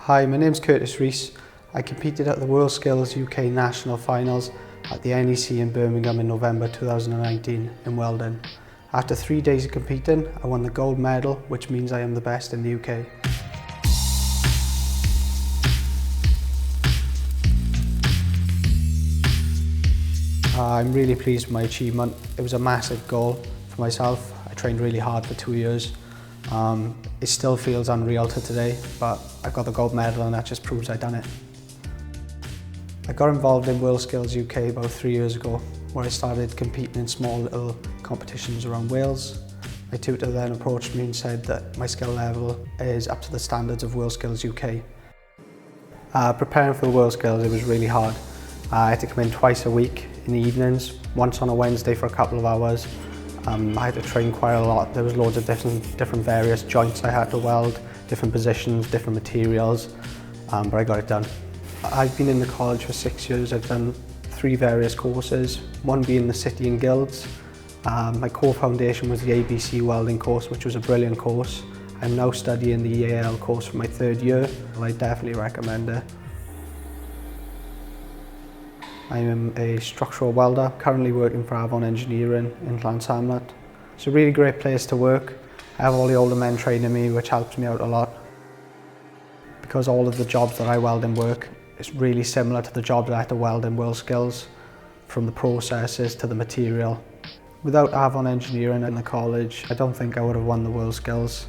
Hi, my name's Curtis Rees. I competed at the WorldSkills UK National Finals at the NEC in Birmingham in November 2019 in welding. After 3 days of competing, I won the gold medal, which means I am the best in the UK. I'm really pleased with my achievement. It was a massive goal for myself. I trained really hard for 2 years. It still feels unreal to today, but I got the gold medal and that just proves I've done it. I got involved in WorldSkills UK about 3 years ago, where I started competing in small little competitions around Wales. My tutor then approached me and said that my skill level is up to the standards of WorldSkills UK. Preparing for the WorldSkills, it was really hard. I had to come in twice a week in the evenings, once on a Wednesday for a couple of hours. I had to train quite a lot. There was loads of different various joints I had to weld, different positions, different materials, but I got it done. I've been in the college for 6 years. I've done 3 various courses, one being the City and Guilds. My core foundation was the ABC welding course, which was a brilliant course. I'm now studying the EAL course for my 3rd year, and I definitely recommend it. I am a structural welder, currently working for Avon Engineering in Llansamlet. It's a really great place to work. I have all the older men training me, which helps me out a lot. Because all of the jobs that I weld in work is really similar to the jobs I had to weld in WorldSkills, from the processes to the material. Without Avon Engineering in the college, I don't think I would have won the WorldSkills.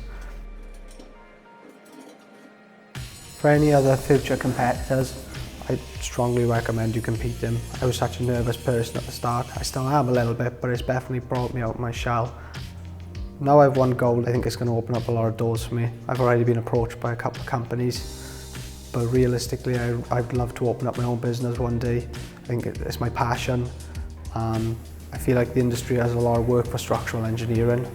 For any other future competitors, I strongly recommend you compete in. I was such a nervous person at the start. I still am a little bit, but it's definitely brought me out of my shell. Now I've won gold, I think it's going to open up a lot of doors for me. I've already been approached by a couple of companies, but realistically I'd love to open up my own business one day. I think it's my passion. I feel like the industry has a lot of work for structural engineering.